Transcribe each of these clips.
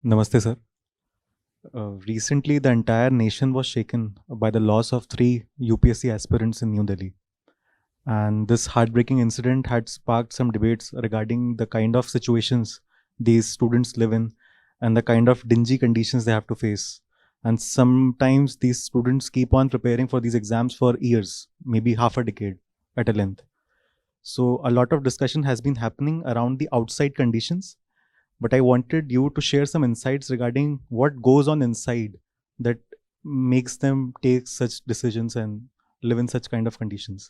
Namaste, sir. Recently, the entire nation was shaken by the loss of three UPSC aspirants in New Delhi. And this heartbreaking incident had sparked some debates regarding the kind of situations these students live in and the kind of dingy conditions they have to face. And sometimes these students keep on preparing for these exams for years, maybe half a decade at a length. So, a lot of discussion has been happening around the outside conditions, but I wanted you to share some insights regarding what goes on inside that makes them take such decisions and live in such kind of conditions.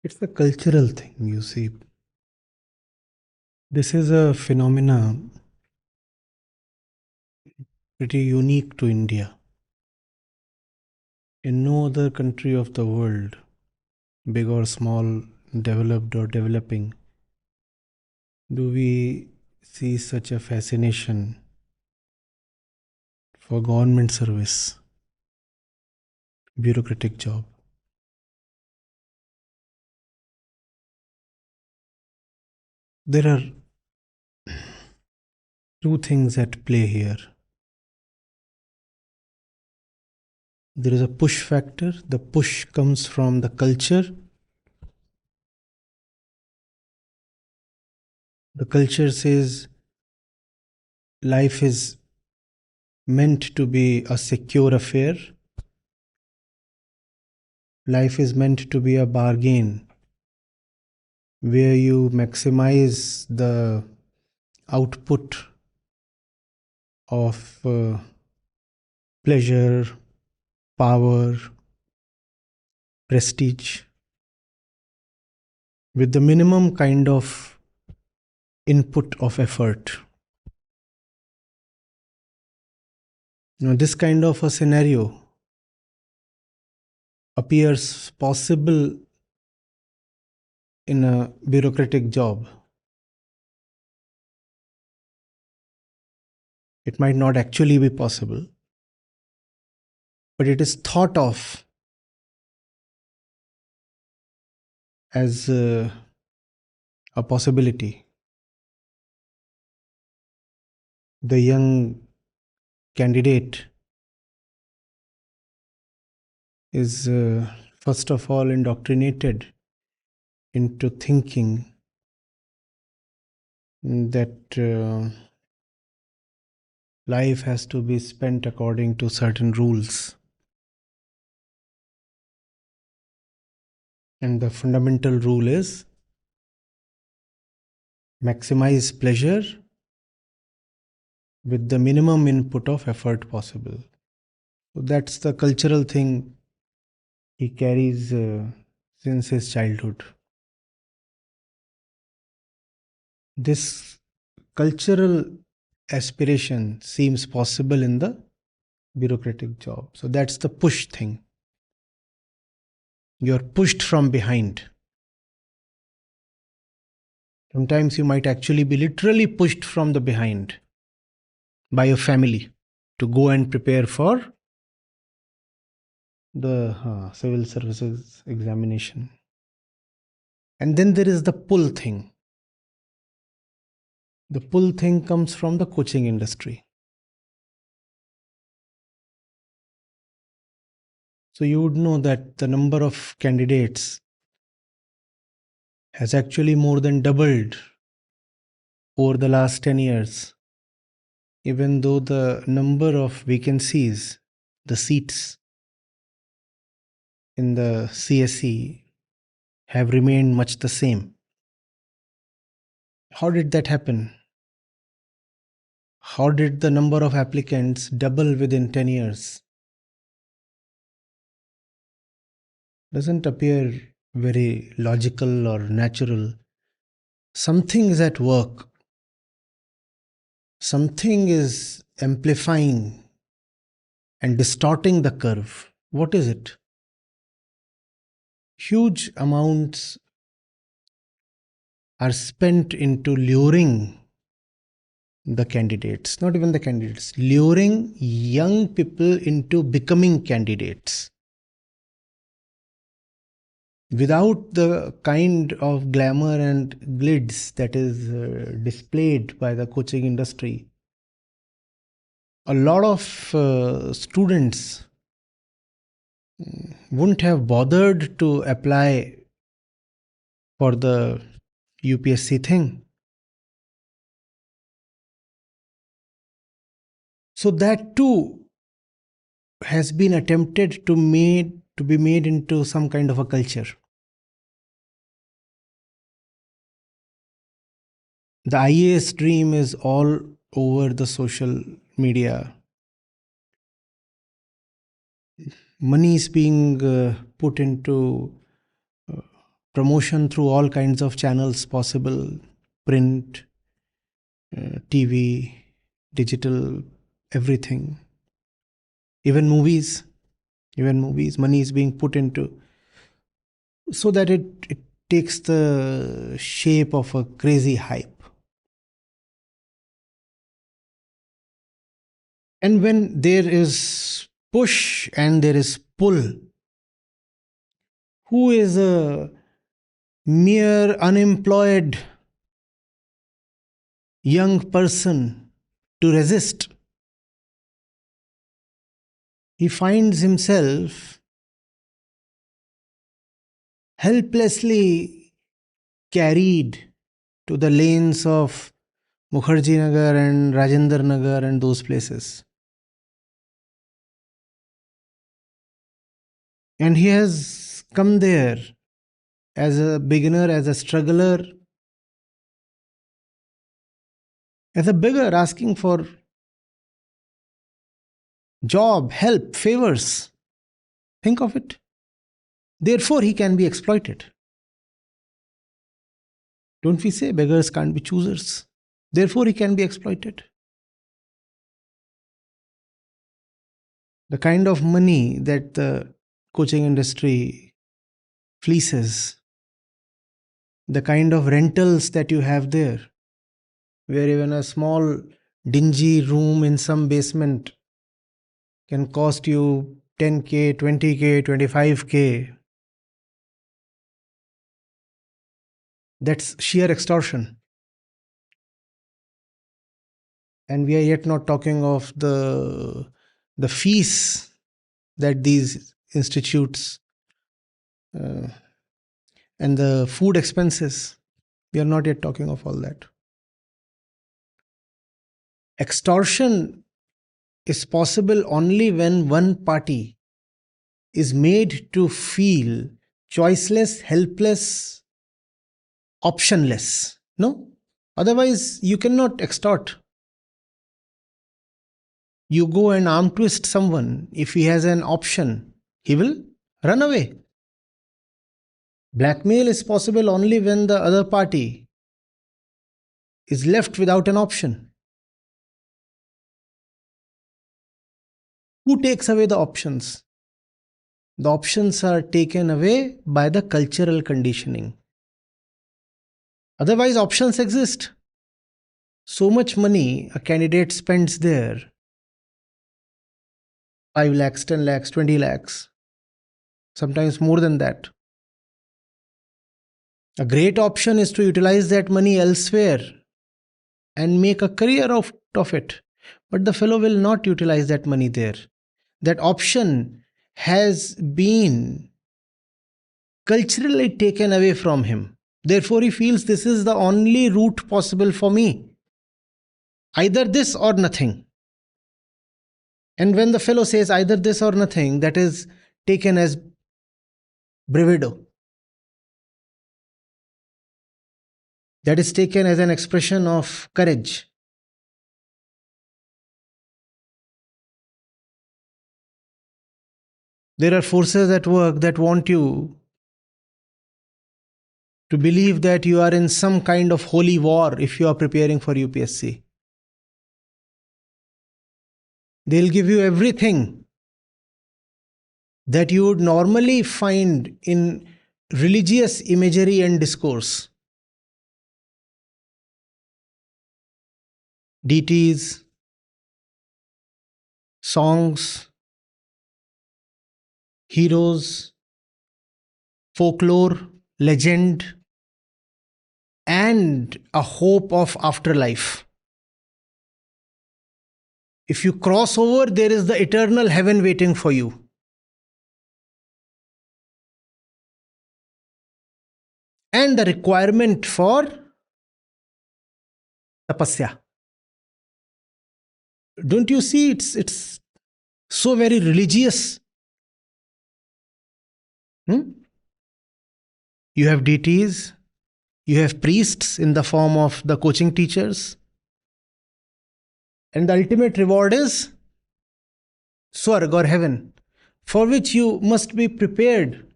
It's a cultural thing, you see. This is a phenomena pretty unique to India. In no other country of the world, big or small, developed or developing, do we see such a fascination for government service, bureaucratic job. There are two things at play here. There is a push factor. The push comes from the culture. The culture says life is meant to be a secure affair. Life is meant to be a bargain where you maximize the output of pleasure, power, prestige with the minimum kind of input of effort. This kind of a scenario appears possible in a bureaucratic job. It might not actually be possible, but it is thought of as a possibility. The young candidate is first of all indoctrinated into thinking that life has to be spent according to certain rules. And the fundamental rule is maximize pleasure with the minimum input of effort possible. So that's the cultural thing he carries since his childhood. This cultural aspiration seems possible in the bureaucratic job. So that's the push thing. You're pushed from behind. Sometimes you might actually be literally pushed from the behind by your family to go and prepare for the civil services examination. And then there is the pull thing. The pull thing comes from the coaching industry. So you would know that the number of candidates has actually more than doubled over the last 10 years, even though the number of vacancies, the seats in the CSE have remained much the same. How did that happen? How did the number of applicants double within 10 years? Doesn't appear very logical or natural. Something is at work. Something is amplifying and distorting the curve. What is it? Huge amounts are spent into luring the candidates, not even the candidates, luring young people into becoming candidates. without the kind of glamour and glitz that is displayed by the coaching industry, a lot of students wouldn't have bothered to apply for the UPSC thing. So that too has been attempted to be made into some kind of a culture. The IAS dream is all over the social media. Money is being put into promotion through all kinds of channels possible: print, TV, digital, everything. Even movies, money is being put into so that it takes the shape of a crazy hype. And when there is push and there is pull, who is a mere unemployed young person to resist? He finds himself helplessly carried to the lanes of Mukherjee Nagar and Rajendra Nagar and those places. And he has come there as a beginner, as a struggler, as a beggar asking for job, help, favors. Think of it. Therefore, he can be exploited. Don't we say beggars can't be choosers? Therefore, he can be exploited. The kind of money that the coaching industry fleeces, the kind of rentals that you have there, where even a small dingy room in some basement can cost you 10K, 20K, 25K. That's sheer extortion. And we are yet not talking of the fees that these institutes and the food expenses. We are not yet talking of all that. Extortion is possible only when one party is made to feel choiceless, helpless, optionless. No? Otherwise, you cannot extort. You go and arm twist someone. If he has an option, he will run away. Blackmail is possible only when the other party is left without an option. Who takes away the options? The options are taken away by the cultural conditioning. Otherwise, options exist. So much money a candidate spends there, 5 lakhs, 10 lakhs, 20 lakhs, sometimes more than that. A great option is to utilize that money elsewhere and make a career of it. But the fellow will not utilize that money there. That option has been culturally taken away from him. Therefore, he feels this is the only route possible for me. Either this or nothing. And when the fellow says either this or nothing, that is taken as bravado. That is taken as an expression of courage. There are forces at work that want you to believe that you are in some kind of holy war if you are preparing for UPSC. They'll give you everything that you would normally find in religious imagery and discourse. Deities, songs, heroes, folklore, legend, and a hope of afterlife. If you cross over, there is the eternal heaven waiting for you. And the requirement for tapasya. Don't you see it's so very religious? Hmm? You have deities, you have priests in the form of the coaching teachers, and the ultimate reward is Swarg or heaven, for which you must be prepared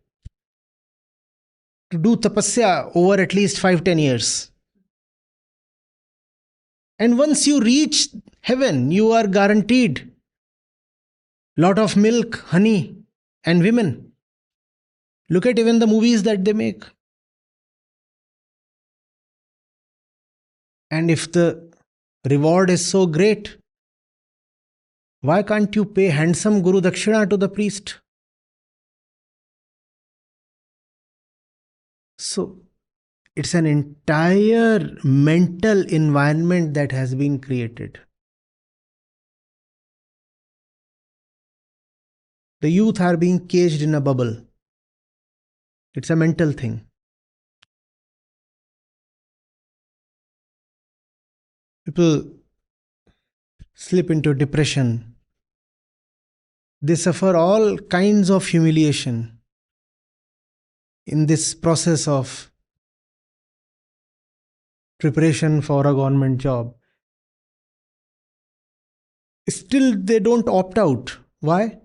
to do tapasya over at least 5-10 years. And once you reach heaven, you are guaranteed lot of milk, honey, and women. Look at even the movies that they make. And if the reward is so great, why can't you pay handsome Guru Dakshina to the priest? So it's an entire mental environment that has been created. The youth are being caged in a bubble. It's a mental thing. People slip into depression. They suffer all kinds of humiliation in this process of preparation for a government job. Still, they don't opt out. Why?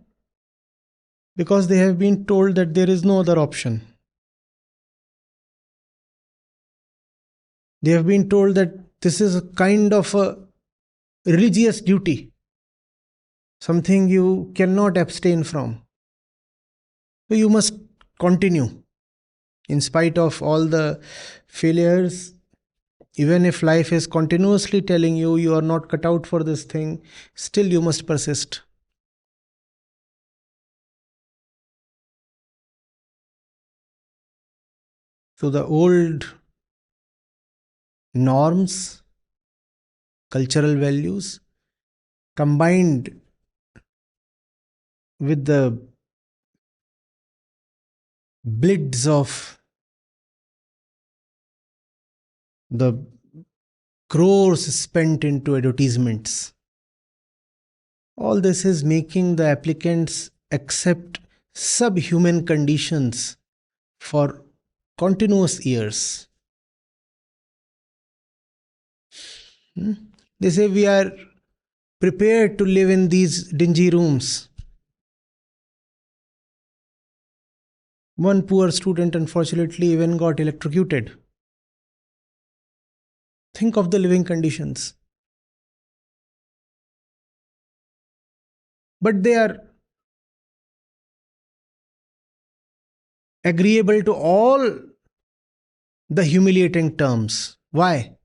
Because they have been told that there is no other option. They have been told that this is a kind of a religious duty, something you cannot abstain from. So you must continue in spite of all the failures. Even if life is continuously telling you you are not cut out for this thing, still you must persist. So the old norms, cultural values, combined with the blids of the crores spent into advertisements, all this is making the applicants accept subhuman conditions for continuous years. They say we are prepared to live in these dingy rooms. One poor student, unfortunately, even got electrocuted. Think of the living conditions. But they are agreeable to all the humiliating terms. Why?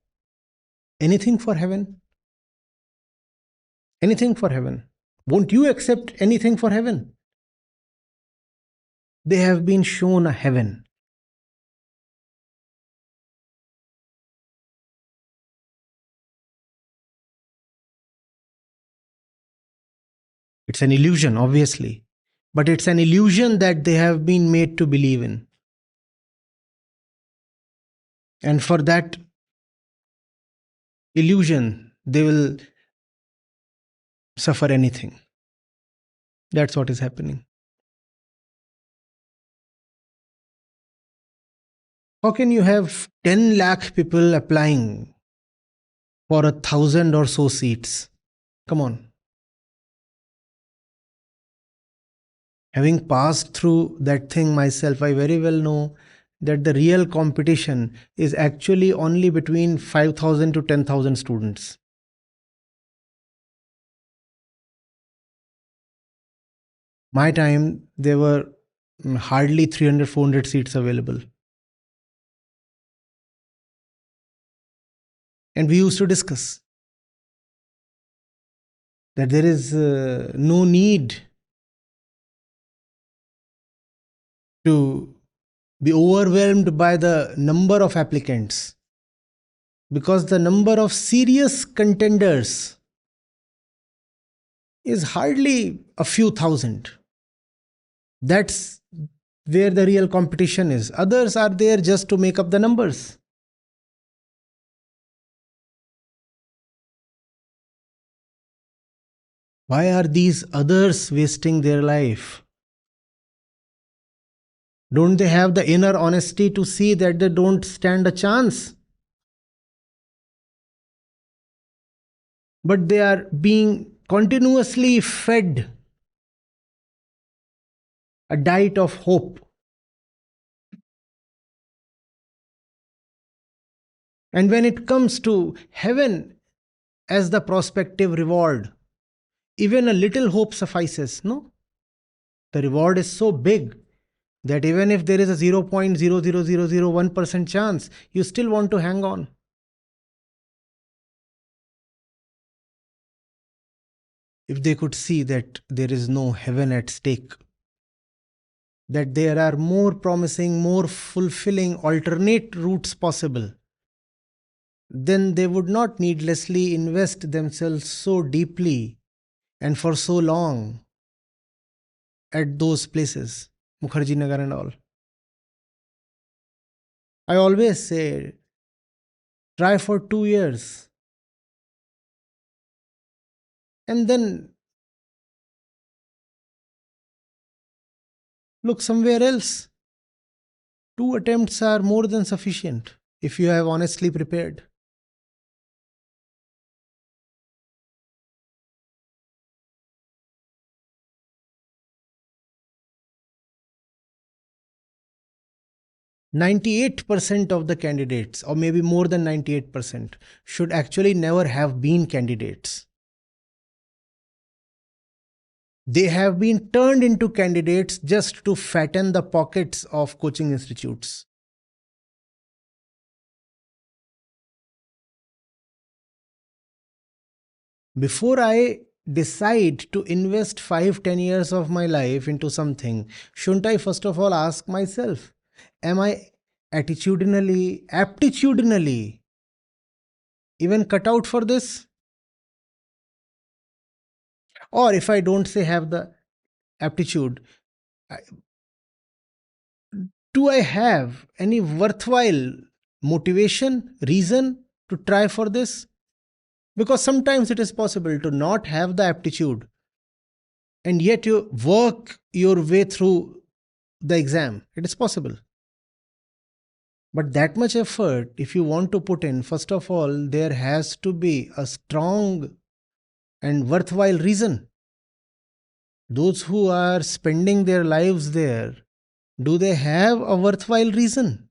Anything for heaven? Anything for heaven. Won't you accept anything for heaven? They have been shown a heaven. It's an illusion, obviously, but it's an illusion that they have been made to believe in. And for that illusion, they will suffer anything. That's what is happening. How can you have 10 lakh people applying for 1,000 or so seats? Come on. Having passed through that thing myself, I very well know that the real competition is actually only between 5,000 to 10,000 students. My time, there were hardly 300, 400 seats available. And we used to discuss that there is no need to be overwhelmed by the number of applicants, because the number of serious contenders is hardly a few thousand. That's where the real competition is. Others are there just to make up the numbers. Why are these others wasting their life? Don't they have the inner honesty to see that they don't stand a chance? But they are being continuously fed a diet of hope. And when it comes to heaven as the prospective reward, even a little hope suffices, no? The reward is so big that even if there is a 0.00001% chance, you still want to hang on. If they could see that there is no heaven at stake, that there are more promising, more fulfilling alternate routes possible, then they would not needlessly invest themselves so deeply and for so long at those places, Mukherjee Nagar and all. I always say, try for 2 years and then look somewhere else. 2 attempts are more than sufficient if you have honestly prepared. "98% of the candidates, or maybe more than 98%, should actually never have been candidates. They have been turned into candidates just to fatten the pockets of coaching institutes. Before I decide to invest 5-10 years of my life into something, shouldn't I first of all ask myself, am I aptitudinally even cut out for this? Or if I don't say have the aptitude, do I have any worthwhile motivation, reason to try for this? Because sometimes it is possible to not have the aptitude and yet you work your way through the exam. It is possible. But that much effort, if you want to put in, first of all, there has to be a strong and worthwhile reason. Those who are spending their lives there, do they have a worthwhile reason?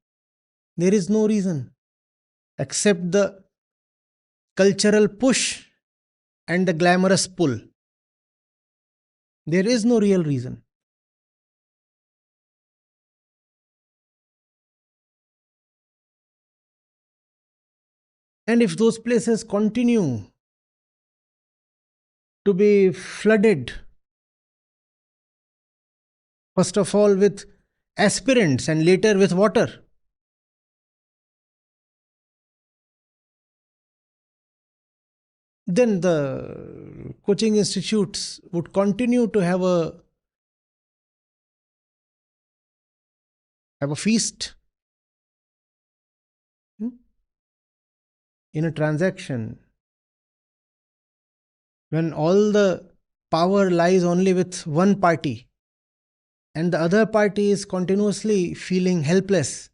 There is no reason except the cultural push and the glamorous pull. There is no real reason. And if those places continue to be flooded, first of all with aspirants and later with water, then the coaching institutes would continue to have a feast. In a transaction, when all the power lies only with one party and the other party is continuously feeling helpless,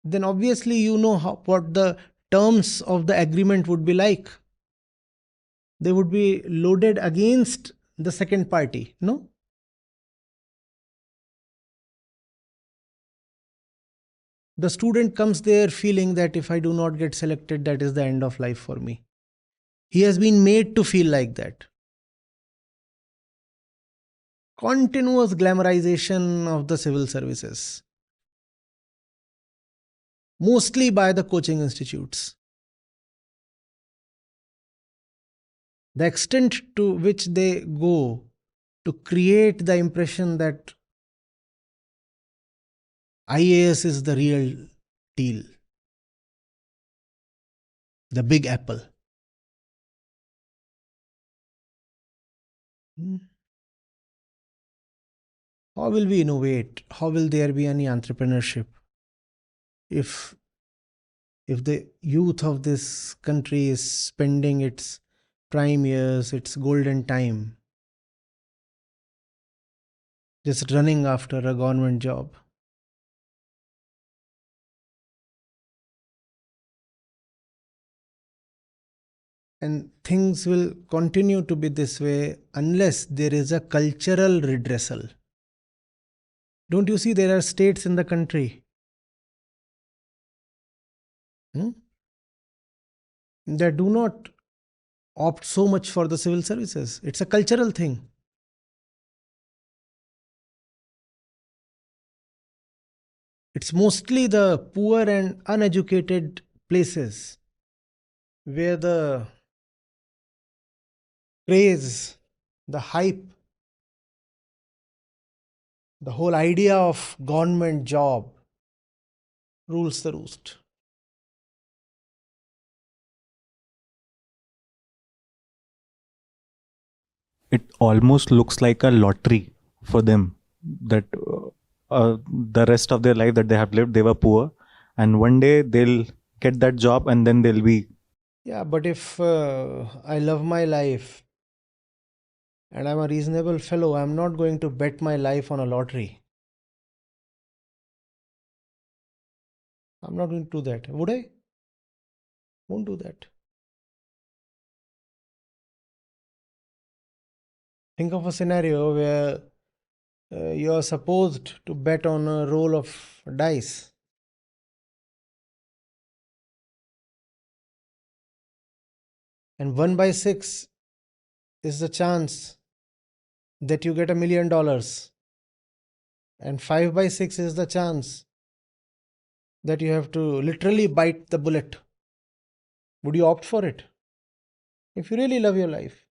then obviously you know what the terms of the agreement would be like. They would be loaded against the second party, no? The student comes there feeling that if I do not get selected, that is the end of life for me. He has been made to feel like that. Continuous glamorization of the civil services, mostly by the coaching institutes. The extent to which they go to create the impression that IAS is the real deal, the big apple. Hmm. How will we innovate? How will there be any entrepreneurship if the youth of this country is spending its prime years, its golden time, just running after a government job? And things will continue to be this way unless there is a cultural redressal. Don't you see there are states in the country, hmm, that do not opt so much for the civil services? It's a cultural thing. It's mostly the poor and uneducated places where the craze, the hype, the whole idea of government job rules the roost. It almost looks like a lottery for them that the rest of their life that they have lived, they were poor, and one day they'll get that job and then they'll be. Yeah, but if I love my life and I'm a reasonable fellow, I'm not going to bet my life on a lottery. I'm not going to do that. Would I? Won't do that. Think of a scenario where you're supposed to bet on a roll of dice, and 1 by 6 is the chance that you get $1 million, and 5 by 6 is the chance that you have to literally bite the bullet. Would you opt for it? If you really love your life.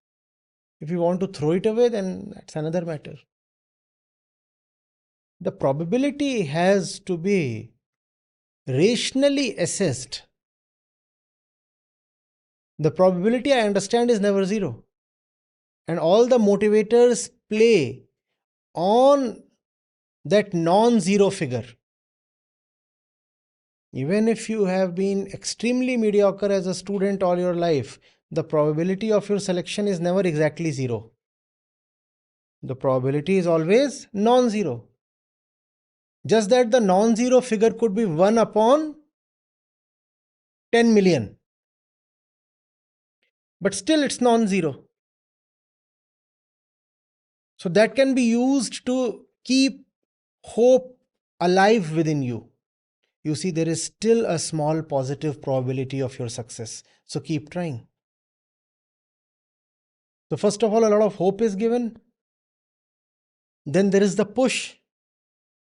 If you want to throw it away, then that's another matter. The probability has to be rationally assessed. The probability, I understand, is never zero. And all the motivators play on that non zero figure. Even if you have been extremely mediocre as a student all your life, the probability of your selection is never exactly zero. The probability is always non zero. Just that the non zero figure could be 1 upon 10 million. But still, it's non zero. So that can be used to keep hope alive within you. You see, there is still a small positive probability of your success. So keep trying. So, first of all, a lot of hope is given. Then there is the push.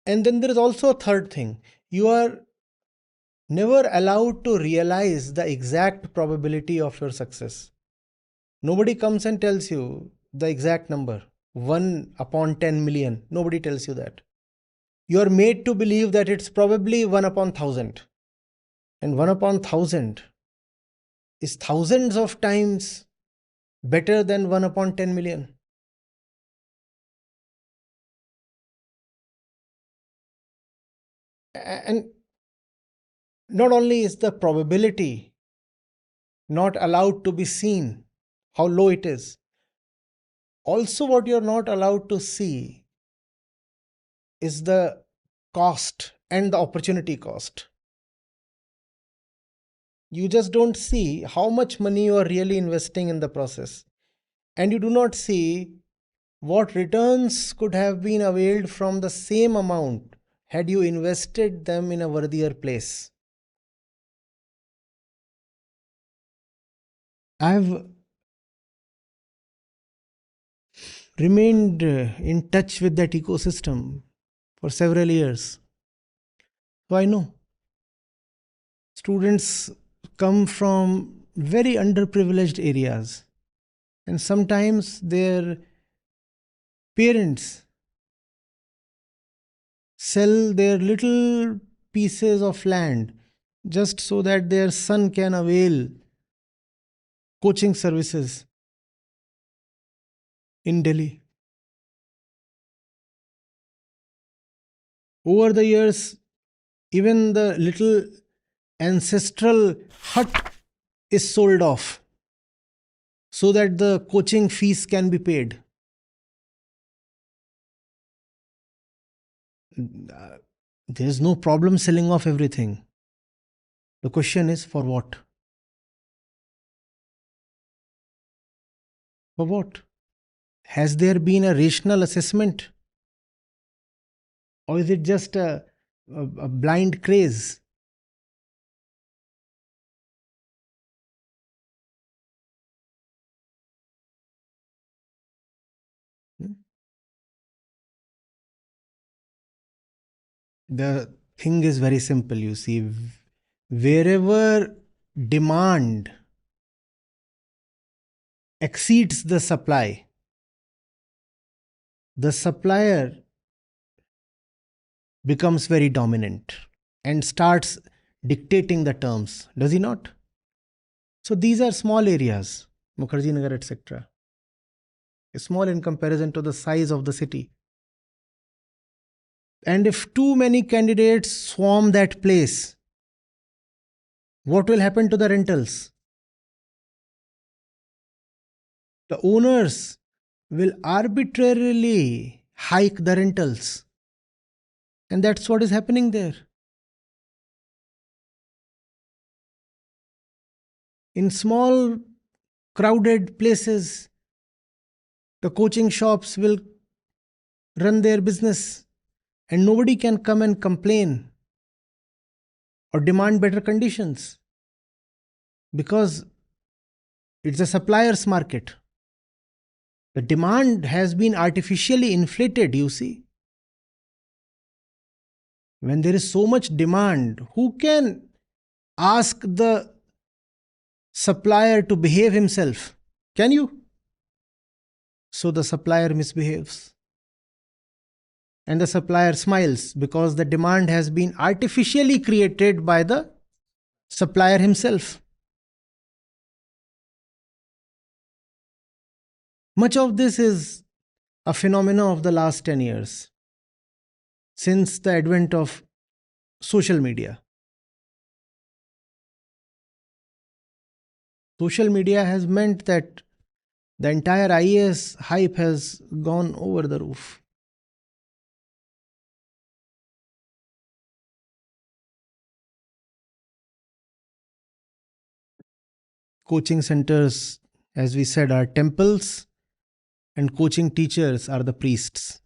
And then there is also a third thing. You are never allowed to realize the exact probability of your success. Nobody comes and tells you the exact number 1 upon 10 million. Nobody tells you that. You are made to believe that it's probably 1 upon 1000. And 1 upon 1000 is thousands of times better than 1 upon 10 million. And not only is the probability not allowed to be seen, how low it is, also what you're not allowed to see is the cost and the opportunity cost. You just don't see how much money you are really investing in the process, and you do not see what returns could have been availed from the same amount had you invested them in a worthier place. I've remained in touch with that ecosystem for several years. So I know students come from very underprivileged areas, and sometimes their parents sell their little pieces of land just so that their son can avail coaching services in Delhi. Over the years, even the little ancestral hut is sold off so that the coaching fees can be paid. There is no problem selling off everything. The question is, for what? For what? Has there been a rational assessment? Or is it just a blind craze? Hmm? The thing is very simple, you see. Wherever demand exceeds the supply, the supplier becomes very dominant and starts dictating the terms, does he not? So these are small areas, Mukherjee Nagar, etc. Small in comparison to the size of the city. And if too many candidates swarm that place, what will happen to the rentals? The owners will arbitrarily hike the rentals. And that's what is happening there. In small, crowded places, the coaching shops will run their business and nobody can come and complain or demand better conditions because it's a supplier's market. The demand has been artificially inflated, you see. When there is so much demand, who can ask the supplier to behave himself? Can you? So the supplier misbehaves. And the supplier smiles because the demand has been artificially created by the supplier himself. Much of this is a phenomenon of the last 10 years, since the advent of social media. Social media has meant that the entire IAS hype has gone over the roof. Coaching centers, as we said, are temples, and coaching teachers are the priests,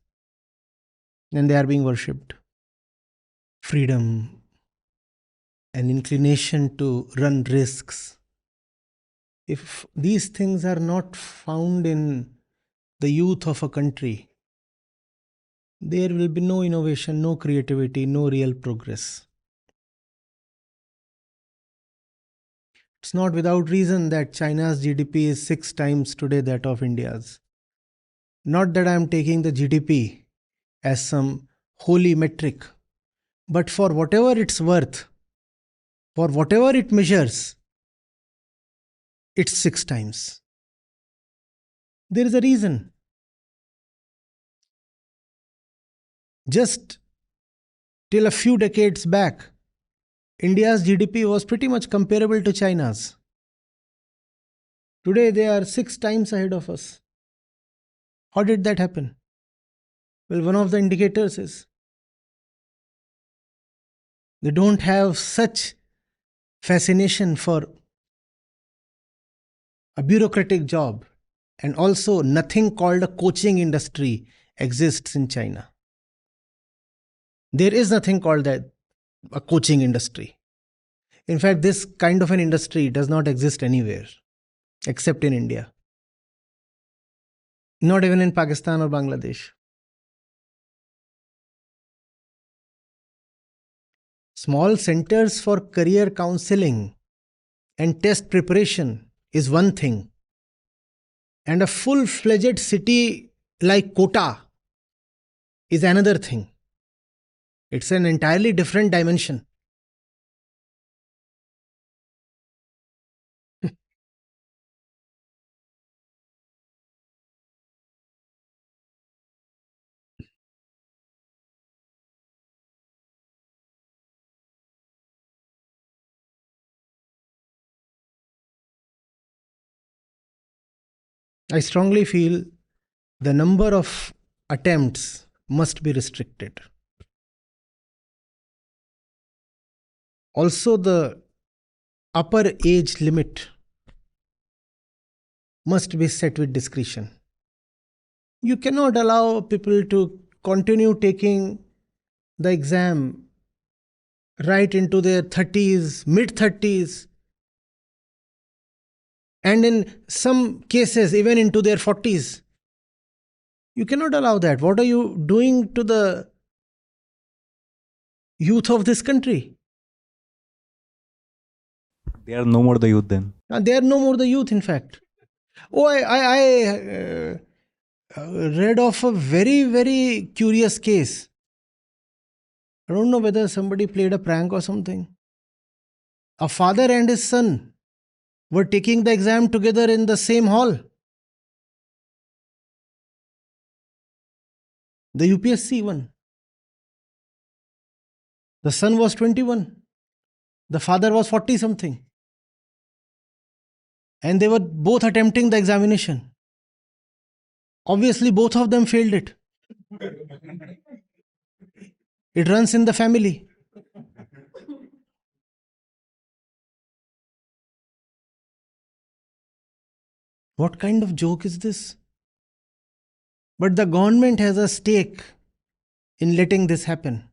and they are being worshipped. Freedom, an inclination to run risks. If these things are not found in the youth of a country, there will be no innovation, no creativity, no real progress. It's not without reason that China's GDP is 6 times today that of India's. Not that I am taking the GDP as some holy metric, but for whatever it's worth, for whatever it measures, it's 6 times. There is a reason. Just till a few decades back, India's GDP was pretty much comparable to China's. Today they are 6 times ahead of us. How did that happen? Well, one of the indicators is they don't have such fascination for a bureaucratic job, and also nothing called a coaching industry exists in China. There is nothing called that a coaching industry. In fact, this kind of an industry does not exist anywhere except in India. Not even in Pakistan or Bangladesh. Small centers for career counseling and test preparation is one thing. And a full-fledged city like Kota is another thing. It's an entirely different dimension. I strongly feel the number of attempts must be restricted. Also, the upper age limit must be set with discretion. You cannot allow people to continue taking the exam right into their 30s, mid 30s, and in some cases, even into their 40s. You cannot allow that. What are you doing to the youth of this country? They are no more the youth then. And they are no more the youth, in fact. Oh, I read of a very, very curious case. I don't know whether somebody played a prank or something. A father and his son were taking the exam together in the same hall. The UPSC one. The son was 21. The father was 40 something. And they were both attempting the examination. Obviously, both of them failed it. It runs in the family. What kind of joke is this? But the government has a stake in letting this happen.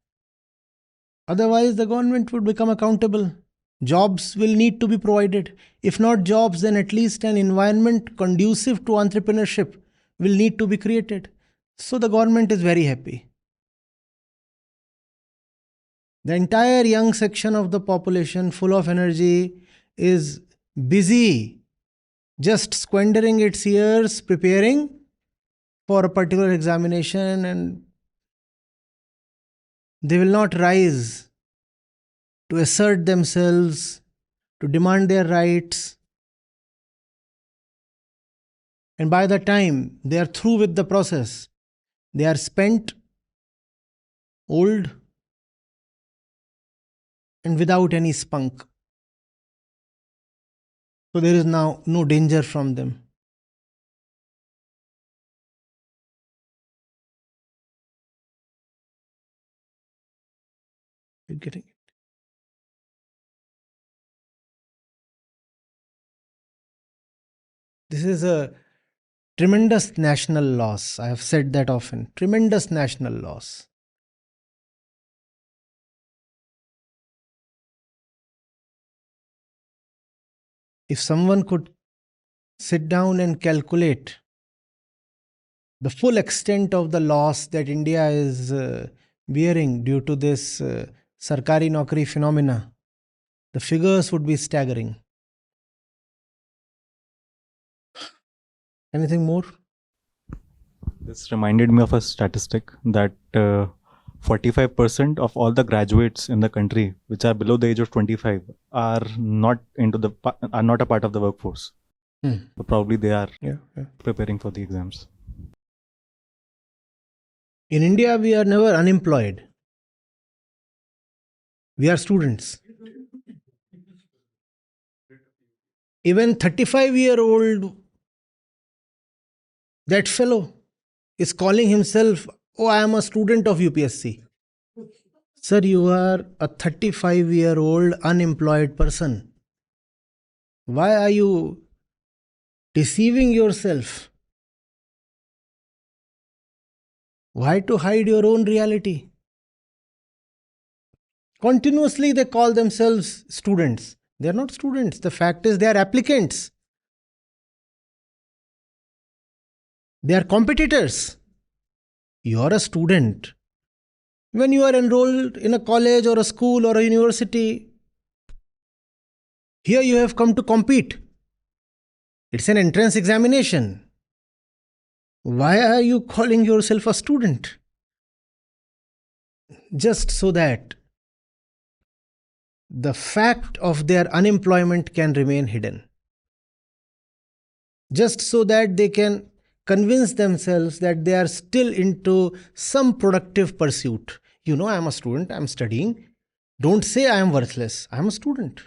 Otherwise, the government would become accountable. Jobs will need to be provided. If not jobs, then at least an environment conducive to entrepreneurship will need to be created. So the government is very happy. The entire young section of the population, full of energy, is busy just squandering its years preparing for a particular examination, and they will not rise to assert themselves, to demand their rights. And by the time they are through with the process, they are spent, old, and without any spunk. So there is now no danger from them. You're getting it. This is a tremendous national loss. I have said that often. Tremendous national loss. If someone could sit down and calculate the full extent of the loss that India is bearing due to this Sarkari Naukri phenomena, the figures would be staggering. Anything more? This reminded me of a statistic that 45% of all the graduates in the country, which are below the age of 25, are not a part of the workforce. So probably they are preparing for the exams. In India, we are never unemployed. We are students. Even 35-year-old, that fellow is calling himself, oh, I am a student of UPSC. Sir, you are a 35-year-old unemployed person. Why are you deceiving yourself? Why to hide your own reality? Continuously they call themselves students. They are not students. The fact is they are applicants. They are competitors. You are a student. When you are enrolled in a college or a school or a university, here you have come to compete. It's an entrance examination. Why are you calling yourself a student? just so that the fact of their unemployment can remain hidden, just so that they can convince themselves that they are still into some productive pursuit. I am a student, I am studying. Don't say I am worthless, I am a student.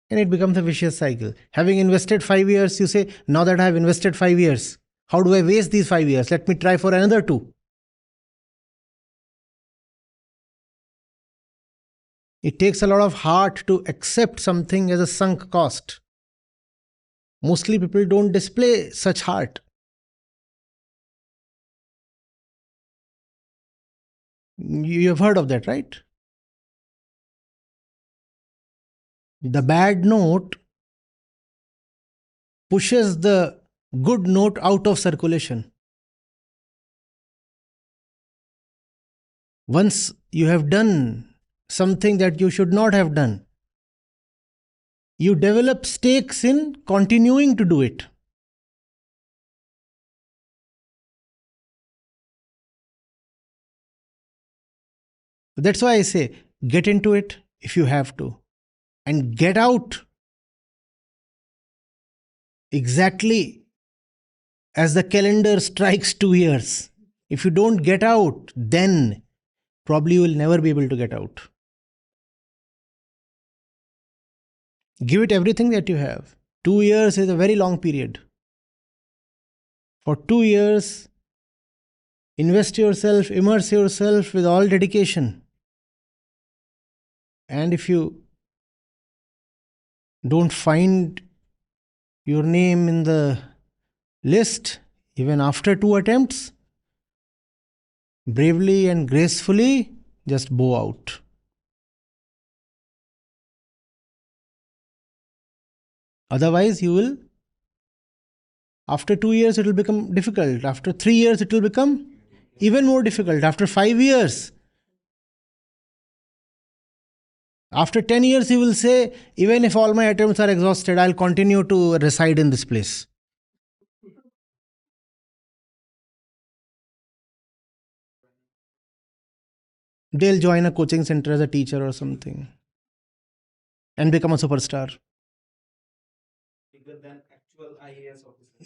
And it becomes a vicious cycle. Having invested 5 years, you say, now that I have invested 5 years, how do I waste these 5 years? Let me try for another two. It takes a lot of heart to accept something as a sunk cost. Mostly people don't display such heart. You have heard of that, right? The bad note pushes the good note out of circulation. Once you have done something that you should not have done, you develop stakes in continuing to do it. That's why I say, get into it if you have to, and get out exactly as the calendar strikes 2 years. If you don't get out, then probably you will never be able to get out. Give it everything that you have. 2 years is a very long period. For 2 years, invest yourself, immerse yourself with all dedication. And if you don't find your name in the list, even after 2 attempts, bravely and gracefully just bow out. Otherwise, you will, after 2 years, it will become difficult. After 3 years, it will become even more difficult. After 5 years, after 10 years, you will say, even if all my attempts are exhausted, I'll continue to reside in this place. They'll join a coaching center as a teacher or something and become a superstar.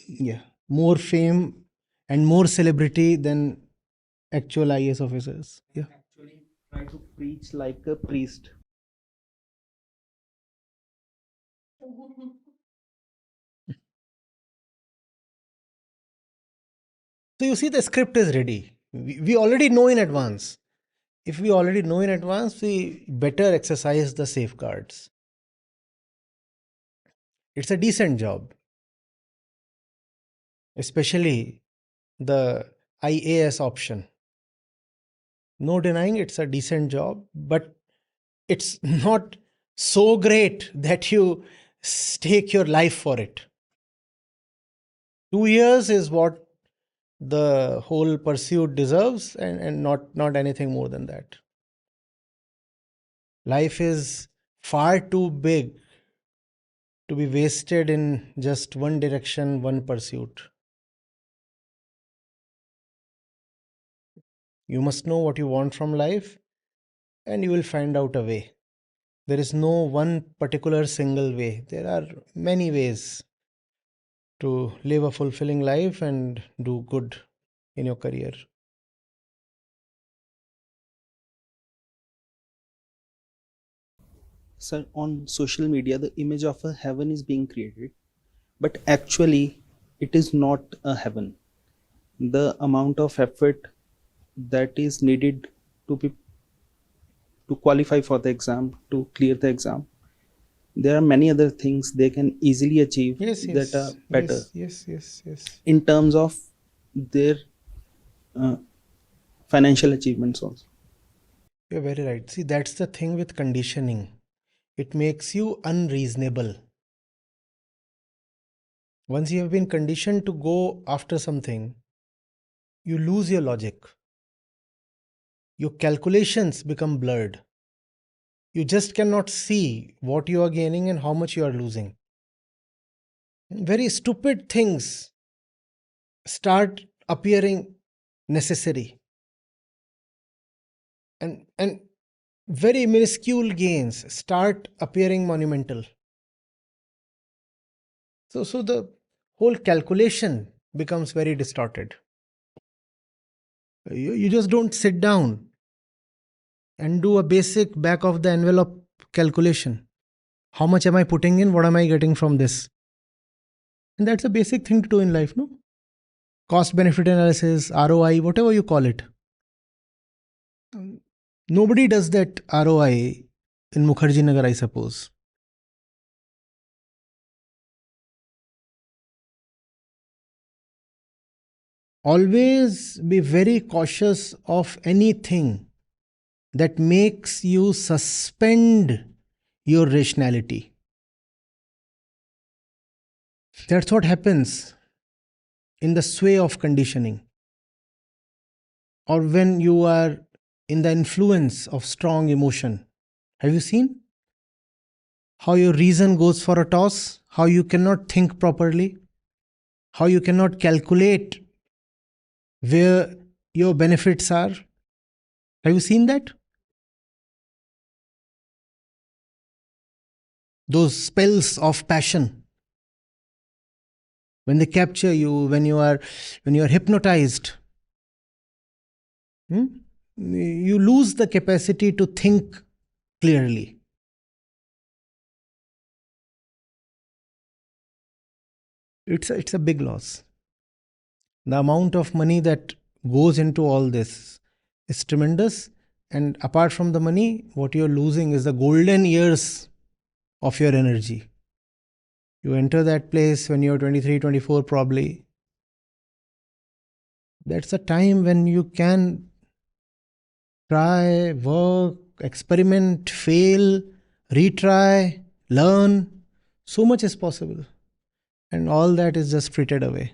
Yeah. More fame and more celebrity than actual IAS officers. Yeah. Try to preach like a priest. So you see, the script is ready. We already know in advance. If we already know in advance, we better exercise the safeguards. It's a decent job, especially the IAS option. No denying it's a decent job, but it's not so great that you stake your life for it. 2 years is what the whole pursuit deserves, and not anything more than that. Life is far too big to be wasted in just one direction, one pursuit. You must know what you want from life, and you will find out a way. There is no one particular single way. There are many ways to live a fulfilling life and do good in your career. So on social media, the image of a heaven is being created, but actually, it is not a heaven. The amount of effort that is needed to be to qualify for the exam, to clear the exam, there are many other things they can easily achieve that are better Yes. in terms of their uh, financial achievements also. You're very right. See, that's the thing with conditioning. It makes you unreasonable. Once you have been conditioned to go after something, you lose your logic. Your calculations become blurred. You just cannot see what you are gaining and how much you are losing. Very stupid things start appearing necessary, and very minuscule gains start appearing monumental. So the whole calculation becomes very distorted. You just don't sit down and do a basic back of the envelope calculation. How much am I putting in? What am I getting from this? And that's a basic thing to do in life, no? Cost benefit analysis, ROI, whatever you call it. Nobody does that ROI in Mukherjee Nagar, I suppose. Always be very cautious of anything that makes you suspend your rationality. That's what happens in the sway of conditioning, or when you are in the influence of strong emotion. Have you seen how your reason goes for a toss? How you cannot think properly? How you cannot calculate where your benefits are? Have you seen that? Those spells of passion, when they capture you, when you are hypnotized, you lose the capacity to think clearly. It's a big loss. The amount of money that goes into all this is tremendous. And apart from the money, what you're losing is the golden years of your energy. You enter that place when you're 23, 24 probably. That's a time when you can try, work, experiment, fail, retry, learn. So much is possible. And all that is just frittered away.